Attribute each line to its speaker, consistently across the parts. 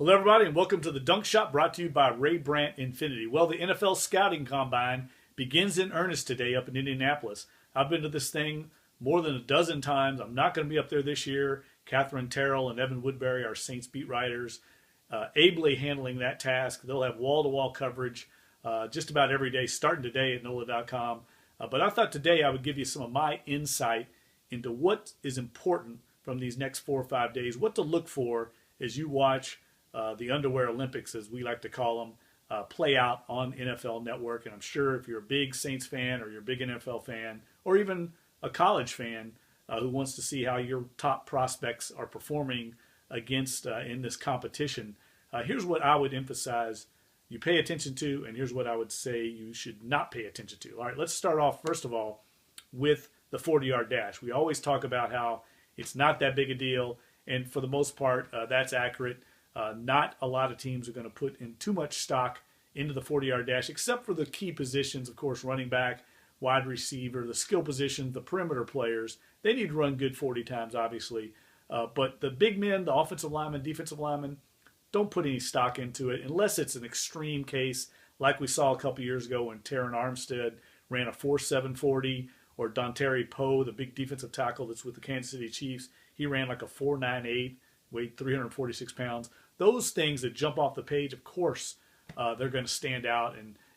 Speaker 1: Hello, everybody, and welcome to the Dunc Shot, brought to you by Ray Brandt Infinity. Well, the NFL Scouting Combine begins in earnest today up in Indianapolis. I've been to this thing more than a dozen times. I'm not going to be up there this year. Catherine Terrell and Evan Woodbury, our Saints beat writers, ably handling that task. They'll have wall-to-wall coverage just about every day, starting today at NOLA.com. But I thought today I would give you some of my insight into what is important from these next 4 or 5 days, what to look for as you watch the Underwear Olympics, as we like to call them, play out on NFL Network. And I'm sure if you're a big Saints fan or you're a big NFL fan or even a college fan who wants to see how your top prospects are performing against in this competition, here's what I would emphasize you pay attention to, and here's what I would say you should not pay attention to. All right, let's start off, first of all, with the 40-yard dash. We always talk about how it's not that big a deal, and for the most part, that's accurate. Not a lot of teams are going to put in too much stock into the 40-yard dash, except for the key positions, of course, running back, wide receiver, the skill positions, the perimeter players. They need to run good 40 times, obviously. But the big men, the offensive linemen, defensive linemen, don't put any stock into it unless it's an extreme case like we saw a couple years ago when Terron Armstead ran a 4.7 40, or Dontari Poe, the big defensive tackle that's with the Kansas City Chiefs, he ran like a 4.98, weighed 346 pounds. Those things that jump off the page, of course, they're going to stand out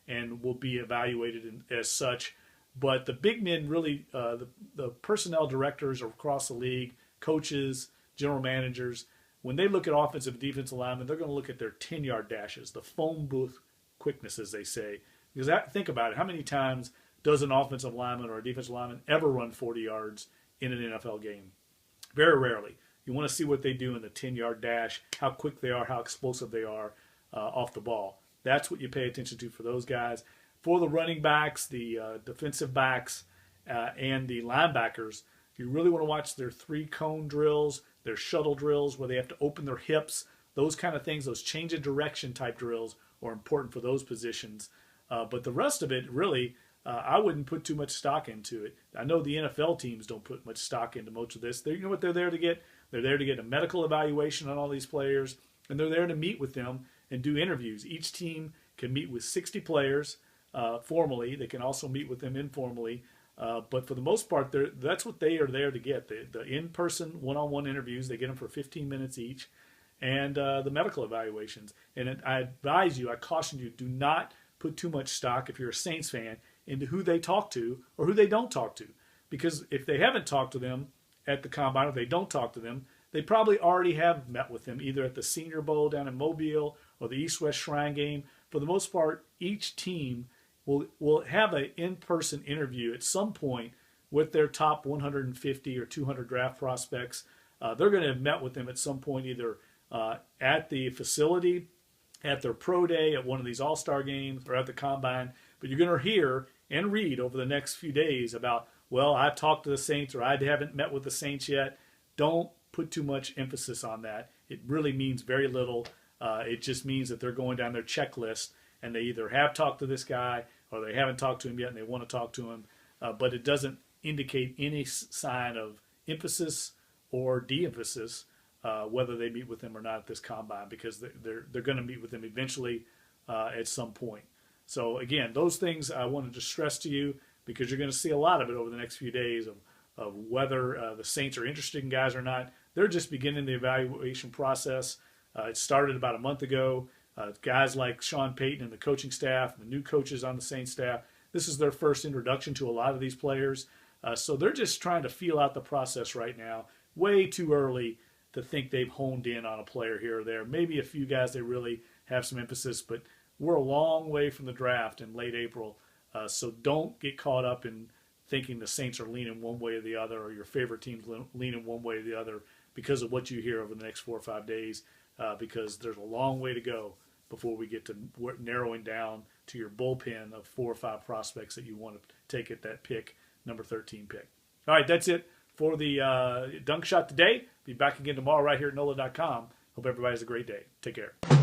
Speaker 1: and will be evaluated as such. But the big men really, the personnel directors across the league, coaches, general managers, when they look at offensive and defensive linemen, they're going to look at their 10-yard dashes, the phone booth quickness, as they say. Because think about it, how many times does an offensive lineman or a defensive lineman ever run 40 yards in an NFL game? Very rarely. You want to see what they do in the 10-yard dash, how quick they are, how explosive they are off the ball. That's what you pay attention to for those guys. For the running backs, the defensive backs, and the linebackers, you really want to watch their 3-cone drills, their shuttle drills where they have to open their hips. Those kind of things, those change of direction type drills are important for those positions. But the rest of it, really, I wouldn't put too much stock into it. I know the NFL teams don't put much stock into much of this. You know what they're there to get? They're there to get a medical evaluation on all these players, and they're there to meet with them and do interviews. Each team can meet with 60 players formally. They can also meet with them informally. But for the most part, that's what they are there to get. The in-person one-on-one interviews, they get them for 15 minutes each, and the medical evaluations. And I advise you, I caution you, do not put too much stock, if you're a Saints fan, into who they talk to or who they don't talk to. Because if they haven't talked to them at the Combine, or they don't talk to them, they probably already have met with them, either at the Senior Bowl down in Mobile or the East-West Shrine game. For the most part, each team will have an in-person interview at some point with their top 150 or 200 draft prospects. They're going to have met with them at some point, either at the facility, at their pro day, at one of these all-star games, or at the Combine. But you're going to hear and read over the next few days about, well, I talked to the Saints, or I haven't met with the Saints yet. Don't put too much emphasis on that. It really means very little. It just means that they're going down their checklist, and they either have talked to this guy or they haven't talked to him yet and they want to talk to him. But it doesn't indicate any sign of emphasis or de-emphasis whether they meet with him or not at this Combine, because they're going to meet with him eventually at some point. So, again, those things I wanted to stress to you, because you're going to see a lot of it over the next few days of whether the Saints are interested in guys or not. They're just beginning the evaluation process. It started about a month ago. Guys like Sean Payton and the coaching staff, the new coaches on the Saints staff, this is their first introduction to a lot of these players. So they're just trying to feel out the process right now. Way too early to think they've honed in on a player here or there. Maybe a few guys they really have some emphasis, but we're a long way from the draft in late April. So don't get caught up in thinking the Saints are leaning one way or the other, or your favorite team's leaning one way or the other because of what you hear over the next 4 or 5 days, because there's a long way to go before we get to narrowing down to your bullpen of 4 or 5 prospects that you want to take at that pick, number 13 pick. All right, that's it for the Dunc Shot today. Be back again tomorrow right here at NOLA.com. Hope everybody has a great day. Take care.